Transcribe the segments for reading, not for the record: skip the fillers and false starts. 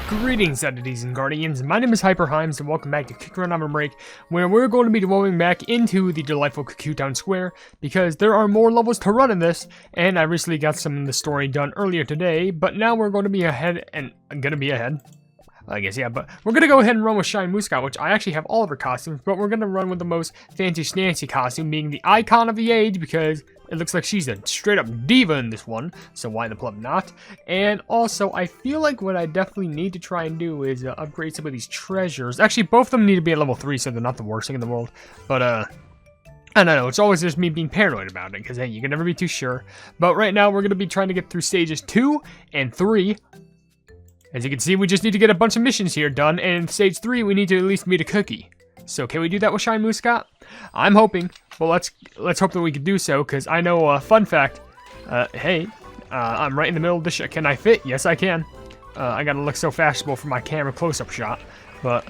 Greetings, entities and guardians. My name is HyperHimes, and welcome back to Cuckoo on OvenBreak, where we're going to be delving back into the delightful Cuckoo Town Square, because there are more levels to run in this, and I recently got some of the story done earlier today, but now we're going to be ahead, and I'm going to be ahead. I guess, yeah, but we're going to go ahead and run with Shine Muscat, which I actually have all of her costumes, but we're going to run with the most fancy snancy costume, being the icon of the age, because it looks like she's a straight-up diva in this one, so why the pleb not? And also, I feel like what I definitely need to try and do is upgrade some of these treasures. Actually, both of them need to be at level 3, so they're not the worst thing in the world, but, I don't know, it's always just me being paranoid about it, because, hey, you can never be too sure. But right now, we're going to be trying to get through stages 2 and 3. As you can see, we just need to get a bunch of missions here done, and in stage 3, we need to at least meet a cookie. So can we do that with Shine Muscat? I'm hoping. Well, let's hope that we can do so, because I know, fun fact, I'm right in the middle of the shot. Can I fit? Yes, I can. I gotta look so fashionable for my camera close-up shot, but...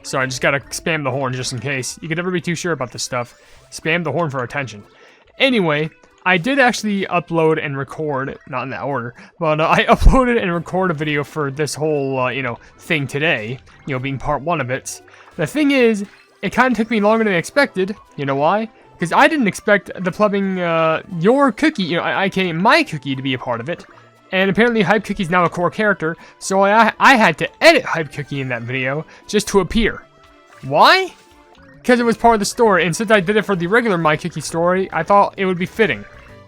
Sorry, I just gotta spam the horn just in case. You can never be too sure about this stuff. Spam the horn for attention. Anyway... I did actually upload and record, not in that order, but I uploaded and recorded a video for this whole, thing today, being part 1 of it. The thing is, it kind of took me longer than I expected. You know why? Because I didn't expect the plubbing, your cookie, aka my cookie, to be a part of it. And apparently Hype Cookie's now a core character, so I had to edit Hype Cookie in that video just to appear. Why? Because it was part of the story, and since I did it for the regular My Cookie story, I thought it would be fitting.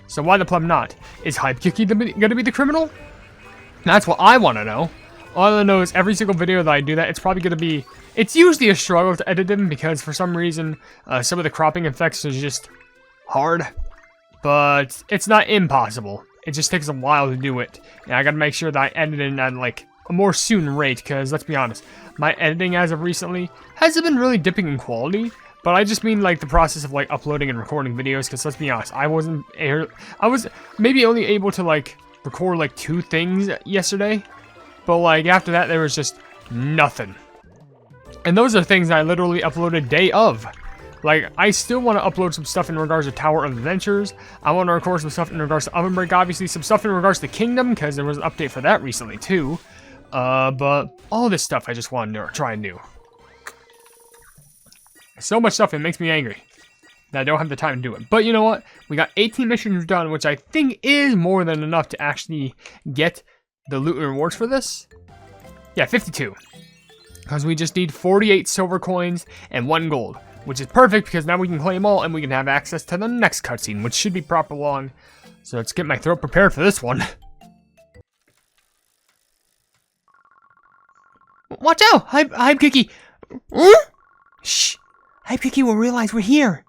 So why the pleb not? Is Hype Cookie gonna be the criminal? That's what I want to know. All I know is every single video that I do that, it's probably gonna be... It's usually a struggle to edit them, because for some reason, some of the cropping effects is just hard. But it's not impossible. It just takes a while to do it. And I gotta make sure that I edit it at, like, a more soon rate, because let's be honest, my editing as of recently hasn't been really dipping in quality, but I just mean like the process of like uploading and recording videos, because let's be honest, I was maybe only able to like record like 2 things yesterday, but like after that there was just nothing. And those are things I literally uploaded day of. Like, I still want to upload some stuff in regards to Tower of Adventures. I want to record some stuff in regards to OvenBreak, obviously. Some stuff in regards to Kingdom, because there was an update for that recently, too. But all this stuff I just want to try and do. So much stuff, it makes me angry that I don't have the time to do it. But you know what? We got 18 missions done, which I think is more than enough to actually get the loot and rewards for this. Yeah, 52. Because we just need 48 silver coins and 1 gold. Which is perfect, because now we can claim all, and we can have access to the next cutscene, which should be proper long. So let's get my throat prepared for this one. Watch out! Hype Cookie! Shh! Hype Cookie will realize we're here!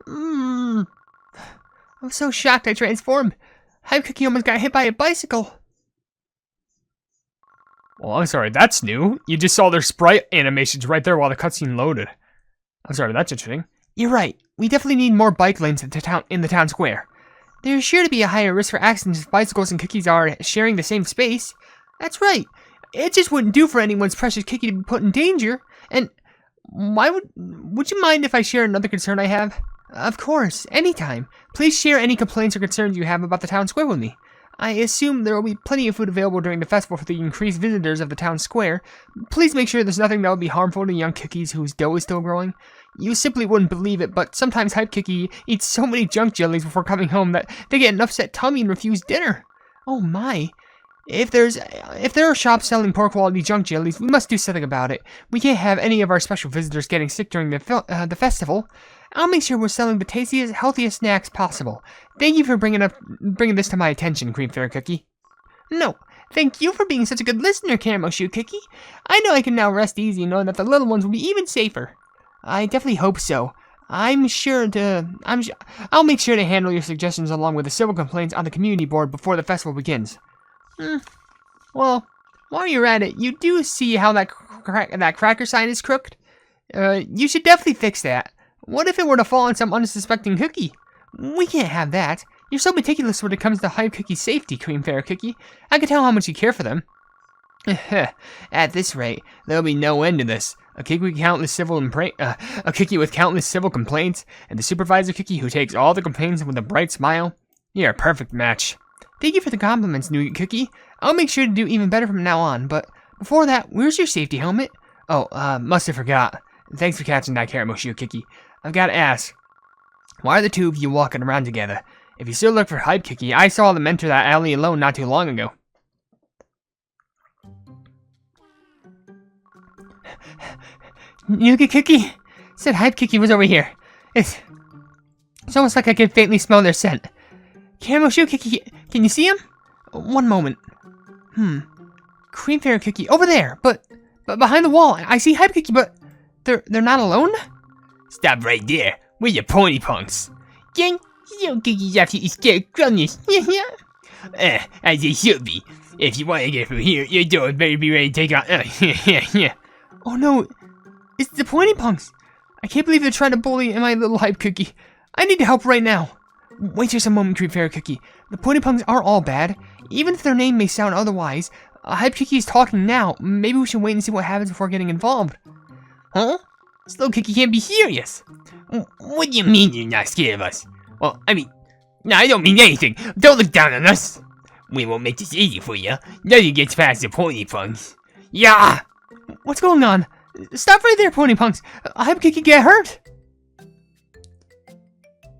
I'm so shocked I transformed. Hype Cookie almost got hit by a bicycle. Well, I'm sorry, that's new. You just saw their sprite animations right there while the cutscene loaded. I'm sorry, that's interesting. You're right. We definitely need more bike lanes in the town square. There's sure to be a higher risk for accidents if bicycles and cookies are sharing the same space. That's right. It just wouldn't do for anyone's precious cookie to be put in danger. And why would you mind if I share another concern I have? Of course, anytime. Please share any complaints or concerns you have about the town square with me. I assume there will be plenty of food available during the festival for the increased visitors of the town square. Please make sure there's nothing that would be harmful to young cookies whose dough is still growing. You simply wouldn't believe it, but sometimes Hype Cookie eats so many junk jellies before coming home that they get an upset tummy and refuse dinner. Oh my. If there are shops selling poor quality junk jellies, we must do something about it. We can't have any of our special visitors getting sick during the festival. I'll make sure we're selling the tastiest, healthiest snacks possible. Thank you for bringing this to my attention, Cream Ferret Cookie. No, thank you for being such a good listener, Caramel Shoe Cookie. I know I can now rest easy knowing that the little ones will be even safer. I definitely hope so. I'll make sure to handle your suggestions along with the civil complaints on the community board before the festival begins. Well, while you're at it, you do see how that cracker sign is crooked? You should definitely fix that. What if it were to fall on some unsuspecting cookie? We can't have that. You're so meticulous when it comes to Hype Cookie's safety, Cream Ferret Cookie. I can tell how much you care for them. At this rate, there'll be no end to this. A cookie with countless civil complaints, and the supervisor cookie who takes all the complaints with a bright smile. You're a perfect match. Thank you for the compliments, Nougat Cookie. I'll make sure to do even better from now on, but before that, where's your safety helmet? Oh, must have forgot. Thanks for catching that caramel shoe, Cookie. I've got to ask, why are the two of you walking around together? If you still look for Hype Cookie, I saw them enter that alley alone not too long ago. Nougat Cookie said Hype Cookie was over here. It's almost like I can faintly smell their scent. Caramel shoe Cookie, can you see him? One moment. Cream Ferret Cookie over there, but behind the wall. I see Hype Cookie, but they're not alone. Stop right there. We're your pony punks. Gang, you cookies after you scared grumness. As they should be. If you want to get through here, your dog better be ready to take on. Oh no, it's the Pointy Punks. I can't believe they're trying to bully my little Hype Cookie. I need help right now. Wait just a moment, Cream Ferret Cookie. The Pointy Punks aren't all bad. Even if their name may sound otherwise, Hype Cookie is talking now. Maybe we should wait and see what happens before getting involved. Huh? Slow Cookie can't be serious. What do you mean you're not scared of us? Well, I mean, no, I don't mean anything. Don't look down on us. We won't make this easy for you. Nothing gets past the Pony Punks. Yeah! What's going on? Stop right there, Pony Punks. Hype Cookie get hurt.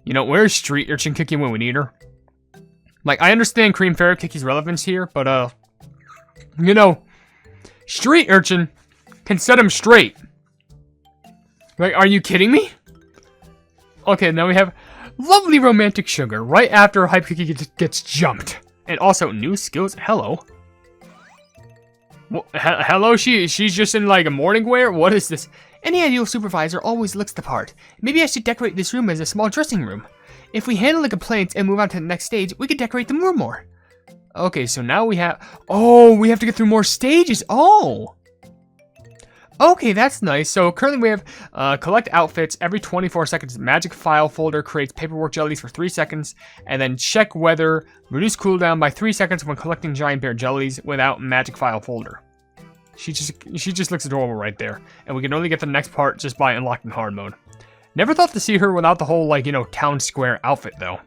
You know, where's Street Urchin Cookie when we need her? Like, I understand Cream Ferret Cookie's relevance here, but, you know, Street Urchin can set him straight. Like, are you kidding me? Okay, now we have lovely romantic sugar right after Hype Cookie gets jumped. And also, new skills. Hello. Well, hello, she's just in, like, a morning wear? What is this? Any ideal supervisor always looks the part. Maybe I should decorate this room as a small dressing room. If we handle the complaints and move on to the next stage, we could decorate the room more. Okay, so now we have... Oh, we have to get through more stages. Oh! Okay, that's nice. So currently we have collect outfits every 24 seconds. Magic file folder creates paperwork jellies for 3 seconds. And then check weather. Reduce cooldown by 3 seconds when collecting giant bear jellies without magic file folder. She just looks adorable right there. And we can only get the next part just by unlocking hard mode. Never thought to see her without the whole, like, you know, town square outfit, though.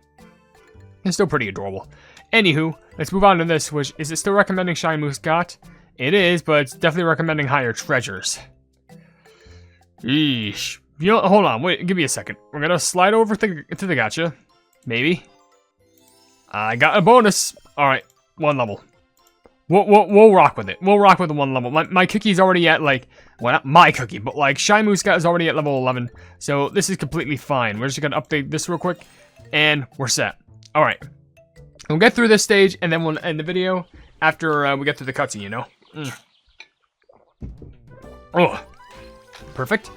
It's still pretty adorable. Anywho, let's move on to this, which, is it still recommending Shiny Muscat? It is, but it's definitely recommending higher treasures. Eesh. You know, hold on, wait, give me a second. We're gonna slide over to the gacha. Maybe. I got a bonus. Alright, 1 level. We'll rock with it. We'll rock with the 1 level. My cookie's already at, like, well, not my cookie, but, like, Shiny Muscat is already at level 11. So this is completely fine. We're just gonna update this real quick, and we're set. Alright. We'll get through this stage, and then we'll end the video after we get through the cutscene, you know? Oh. Perfect.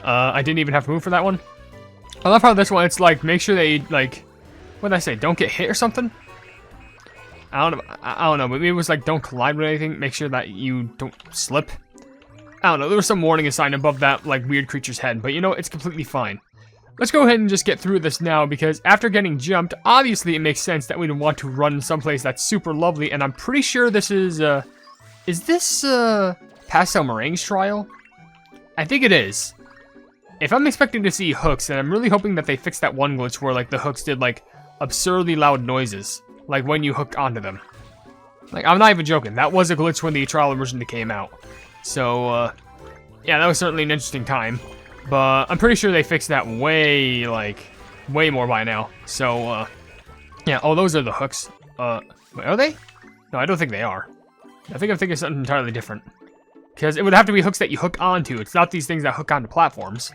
I didn't even have to move for that one. I love how this one, it's like, make sure they, like, what did I say, don't get hit or something? I don't know, but maybe it was like, don't collide with anything, make sure that you don't slip. I don't know, there was some warning sign above that, like, weird creature's head, but you know, it's completely fine. Let's go ahead and just get through this now, because after getting jumped, obviously it makes sense that we'd want to run someplace that's super lovely, and I'm pretty sure this is this, Pastel Meringue's trial? I think it is. If I'm expecting to see hooks, then I'm really hoping that they fix that one glitch where, like, the hooks did, like, absurdly loud noises. Like, when you hooked onto them. Like, I'm not even joking. That was a glitch when the trial originally came out. So, yeah, that was certainly an interesting time. But I'm pretty sure they fixed that way more by now. So, yeah, oh, those are the hooks. Wait, are they? No, I don't think they are. I think I'm thinking something entirely different. Because it would have to be hooks that you hook onto. It's not these things that hook onto platforms.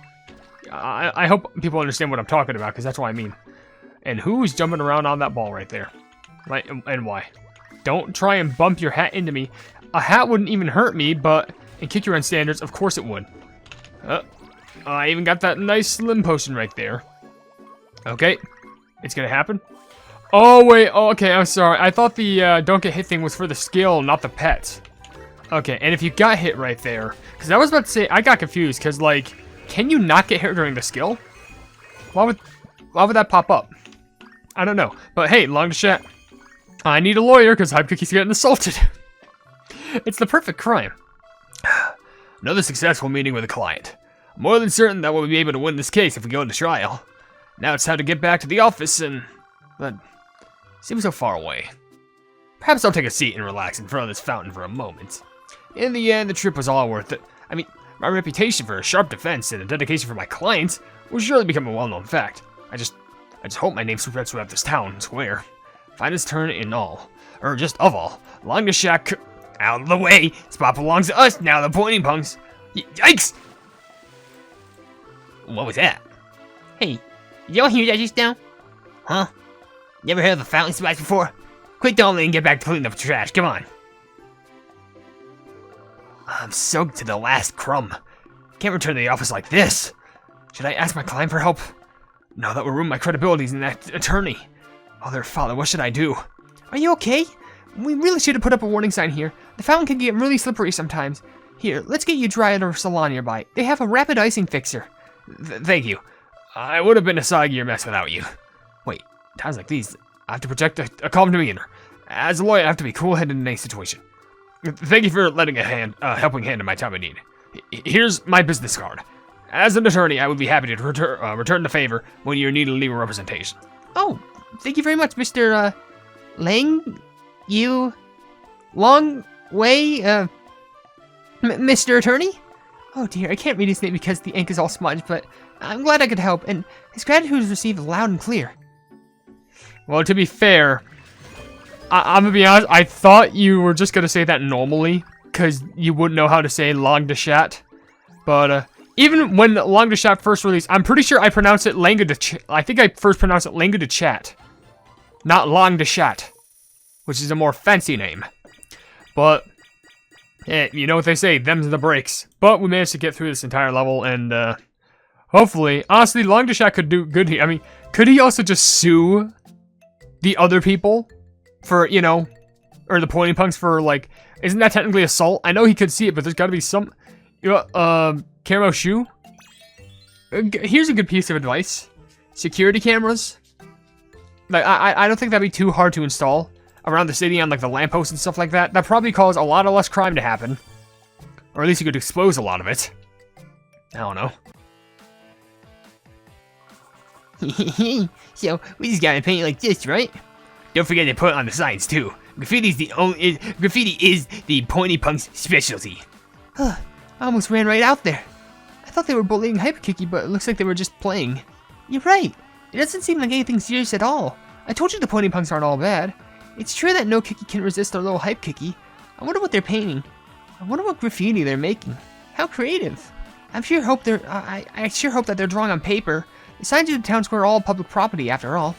I hope people understand what I'm talking about, because that's what I mean. And who's jumping around on that ball right there? Right, and why? Don't try and bump your hat into me. A hat wouldn't even hurt me, but in Kick-Your-Run standards, of course it would. I even got that nice slim potion right there. Okay, it's gonna happen. Oh, wait, oh, okay, I'm sorry. I thought the don't get hit thing was for the skill, not the pets. Okay, and if you got hit right there, because I was about to say, I got confused, because, like, can you not get hit during the skill? Why would that pop up? I don't know, but hey, long chat. I need a lawyer, because Hype Cookie's getting assaulted. It's the perfect crime. Another successful meeting with a client. I'm more than certain that we'll be able to win this case if we go into trial. Now it's time to get back to the office and... But... seems so far away. Perhaps I'll take a seat and relax in front of this fountain for a moment. In the end, the trip was all worth it. I mean, my reputation for a sharp defense and a dedication for my clients will surely become a well-known fact. I just hope my name spreads throughout this town square. Finest turn in all. Or just of all. Long to shack. Out of the way! Spot belongs to us, now the pointing punks. Yikes! What was that? Hey, did y'all hear that just now? Huh? Never heard of a fountain splash before? Quit dawdling and get back to cleaning up the trash, come on. I'm soaked to the last crumb. Can't return to the office like this. Should I ask my client for help? No, that would ruin my credibility as an attorney. Mother, father, what should I do? Are you okay? We really should have put up a warning sign here. The fountain can get really slippery sometimes. Here, let's get you dry at our salon nearby. They have a rapid icing fixer. Thank you. I would have been a soggier mess without you. Wait, times like these, I have to project a calm demeanor. As a lawyer, I have to be cool-headed in any situation. Thank you for lending a helping hand in my time of need. Here's my business card. As an attorney, I would be happy to return the favor when you're needing legal representation. Oh, thank you very much, Mr. Lang? You... Long way, Mr. Attorney? Oh dear, I can't read his name because the ink is all smudged, but I'm glad I could help, and his gratitude is received loud and clear. Well, to be fair, I'm gonna be honest, I thought you were just gonna say that normally, because you wouldn't know how to say long de chat. But, even when long de chat first released, I'm pretty sure I pronounced it langue de chat. I think I first pronounced it langue de chat, not long de chat, which is a more fancy name. But, you know what they say, them's the breaks. But we managed to get through this entire level, and, hopefully, honestly, long de chat could do good here. I mean, could he also just sue the other people for, you know, or the pointing punks for, like, isn't that technically assault? I know he could see it, but there's gotta be some, camera shoe? Here's a good piece of advice. Security cameras. Like, I don't think that'd be too hard to install around the city on, like, the lampposts and stuff like that. That'd probably cause a lot of less crime to happen. Or at least you could expose a lot of it. I don't know. So, we just gotta paint it like this, right? Don't forget to put it on the signs, too. Graffiti is the pointy punk's specialty. I almost ran right out there. I thought they were bullying Hyperkiki, but it looks like they were just playing. You're right. It doesn't seem like anything serious at all. I told you the pointy punks aren't all bad. It's true that no Kiki can resist our little hype Kiki. I wonder what they're painting. I wonder what graffiti they're making. How creative. I sure hope that they're drawing on paper. The signs of the town square are all public property, after all.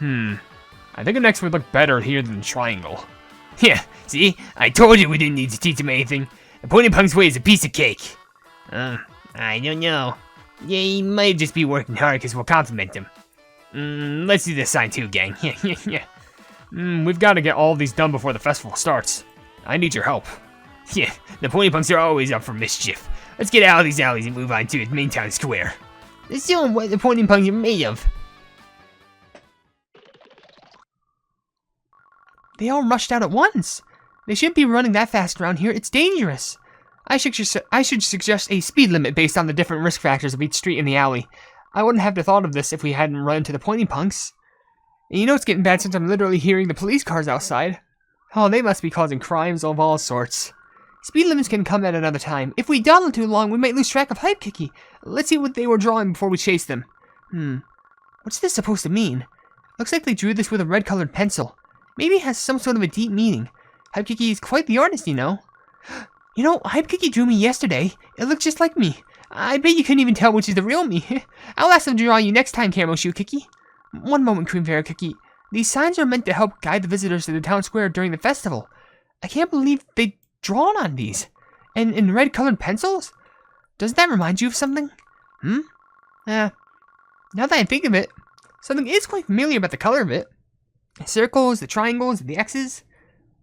I think the next would look better here than triangle. Yeah, see? I told you we didn't need to teach him anything. The pointy punk's way is a piece of cake. I don't know. Yeah, he might just be working hard because we'll compliment him. Let's do this sign too, gang. We've got to get all of these done before the festival starts. I need your help. Yeah, the pointy punks are always up for mischief. Let's get out of these alleys and move on to its main town square. Let's show them what the pointy punks are made of. They all rushed out at once. They shouldn't be running that fast around here. It's dangerous. I should suggest a speed limit based on the different risk factors of each street in the alley. I wouldn't have thought of this if we hadn't run into the pointy punks. And you know it's getting bad since I'm literally hearing the police cars outside. Oh, they must be causing crimes of all sorts. Speed limits can come at another time. If we dawdle too long, we might lose track of Hyperkiki. Let's see what they were drawing before we chase them. What's this supposed to mean? Looks like they drew this with a red-colored pencil. Maybe it has some sort of a deep meaning. Hyperkiki is quite the artist, you know. You know, Hyperkiki drew me yesterday. It looks just like me. I bet you couldn't even tell which is the real me. I'll ask them to draw you next time, Caramel Shoe Kiki. One moment, Cream Ferret Kiki. These signs are meant to help guide the visitors to the town square during the festival. I can't believe they drawn on these. And in red-colored pencils? Doesn't that remind you of something? Now that I think of it, something is quite familiar about the color of it. The circles, the triangles, the X's.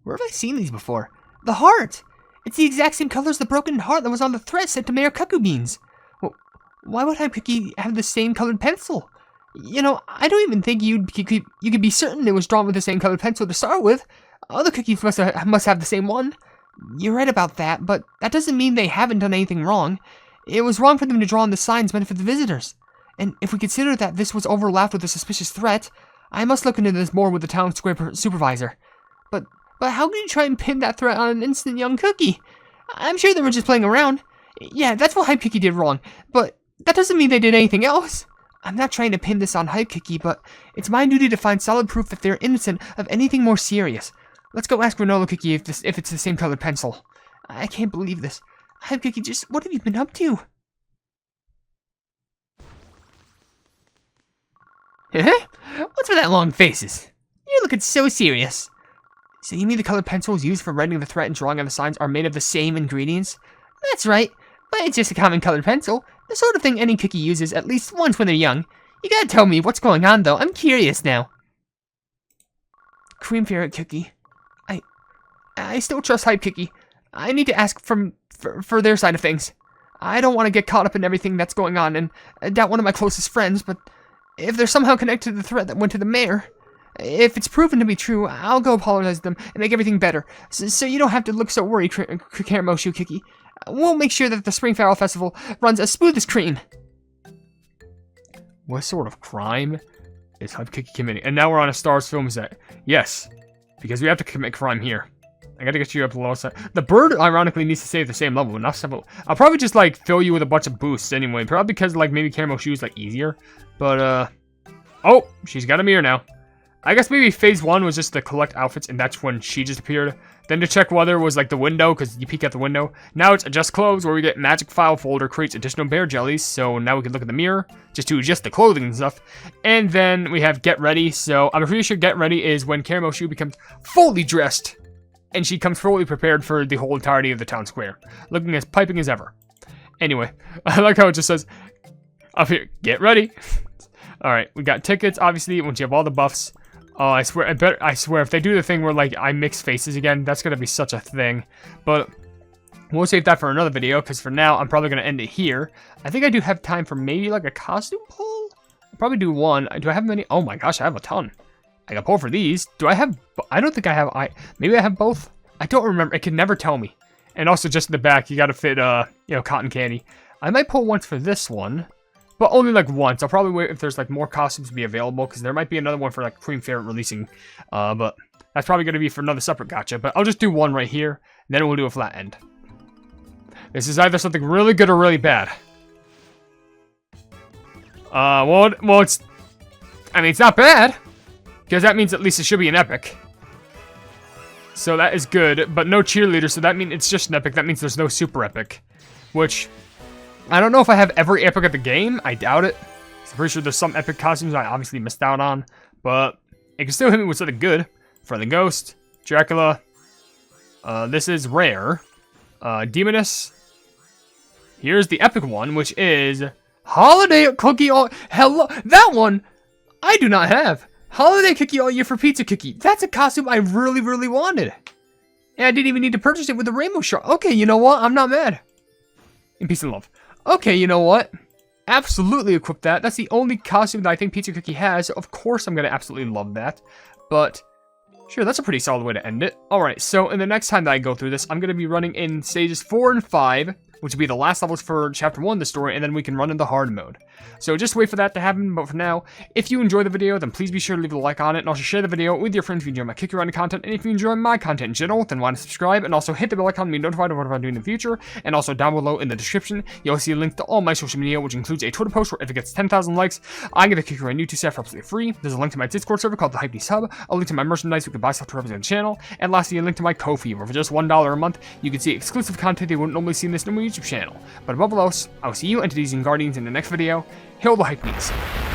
Where have I seen these before? The heart! It's the exact same color as the broken heart that was on the thread sent to Mayor Cuckoo Beans. Well, why would Hyperkiki have the same colored pencil? You know, I don't even think you could be certain it was drawn with the same colored pencil to start with. Other cookies must have the same one. You're right about that, but that doesn't mean they haven't done anything wrong. It was wrong for them to draw on the signs meant for the visitors. And if we consider that this was overlapped with a suspicious threat, I must look into this more with the town square supervisor. But how can you try and pin that threat on an innocent young cookie? I'm sure they were just playing around. Yeah, that's what Hype Cookie did wrong, but that doesn't mean they did anything else. I'm not trying to pin this on Hype Cookie, but it's my duty to find solid proof that they're innocent of anything more serious. Let's go ask Granola Cookie if it's the same colored pencil. I can't believe this. Hype Cookie, just what have you been up to? What's with that long faces? You're looking so serious. So you mean the colored pencils used for writing the threat and drawing on the signs are made of the same ingredients? That's right, but it's just a common colored pencil. The sort of thing any cookie uses at least once when they're young. You gotta tell me what's going on, though. I'm curious now. Cream Ferret Cookie. I still trust Hype Cookie. I need to ask for their side of things. I don't want to get caught up in everything that's going on and doubt one of my closest friends, but if they're somehow connected to the threat that went to the mayor, if it's proven to be true, I'll go apologize to them and make everything better, so you don't have to look so worried, Caramel Shoe Cookie. We'll make sure that the Spring Farrell Festival runs as smooth as cream. What sort of crime is Hype Cookie committing? And now we're on a Stars film set. Yes, because we have to commit crime here. I gotta get you up to the low side. The bird, ironically, needs to stay at the same level. Not simple. I'll probably just, like, fill you with a bunch of boosts anyway. Probably because, like, maybe Caramel Shoe is, like, easier. But, oh, she's got a mirror now. I guess maybe phase 1 was just to collect outfits, and that's when she just appeared. Then to check weather was, like, the window, because you peek out the window. Now it's adjust clothes, where we get magic file folder creates additional bear jellies. So now we can look at the mirror, just to adjust the clothing and stuff. And then we have get ready. So I'm pretty sure get ready is when Caramel Shoe becomes fully dressed. And she comes fully prepared for the whole entirety of the town square, looking as piping as ever. Anyway, I like how it just says, up here, get ready. Alright, we got tickets, obviously, once you have all the buffs. Oh, I swear, if they do the thing where, like, I mix faces again, that's gonna be such a thing. But we'll save that for another video, because for now, I'm probably gonna end it here. I think I do have time for maybe, like, a costume pull? I'll probably do one. Do I have many? Oh my gosh, I have a ton. I got pull for these. Do I have... I don't think I have... Maybe I have both? I don't remember. It can never tell me. And also, just in the back, you gotta fit, you know, cotton candy. I might pull once for this one. But only, like, once. I'll probably wait if there's, like, more costumes to be available. Because there might be another one for, like, Cream Ferret releasing. But that's probably gonna be for another separate gacha. But I'll just do one right here. And then we'll do a flat end. This is either something really good or really bad. Well, it's... I mean, it's not bad. Because that means at least it should be an epic. So that is good, but no cheerleader, so that means it's just an epic. That means there's no super epic. Which, I don't know if I have every epic of the game. I doubt it. I'm pretty sure there's some epic costumes I obviously missed out on. But it can still hit me with something good. Friendly Ghost, Dracula. This is rare. Demoness. Here's the epic one, which is Holiday Cookie. Hello, that one I do not have. Holiday Cookie all year for Pizza Cookie. That's a costume I really, really wanted. And I didn't even need to purchase it with the Rainbow Shark. Okay, you know what? I'm not mad. In peace and love. Okay, you know what? Absolutely equip that. That's the only costume that I think Pizza Cookie has. So of course I'm going to absolutely love that. But, sure, that's a pretty solid way to end it. Alright, so in the next time that I go through this, I'm going to be running in stages 4 and 5. Which will be the last levels for Chapter 1 of the story, and then we can run into hard mode. So just wait for that to happen, but for now, if you enjoy the video, then please be sure to leave a like on it, and also share the video with your friends if you enjoy my Kick Around content, and if you enjoy my content in general, then why not subscribe, and also hit the bell icon to be notified of what I'm doing in the future, and also down below in the description, you'll see a link to all my social media, which includes a Twitter post where if it gets 10,000 likes, I'm going to Kick Around YouTube set for absolutely free. There's a link to my Discord server called the Hypenese Hub, a link to my merchandise you can buy stuff to represent the channel, and lastly, a link to my Ko-fi, where for just $1 a month, you can see exclusive content you wouldn't normally see in this normal YouTube channel. But above all else, I will see you entities and guardians in the next video. Hail the Hypenese.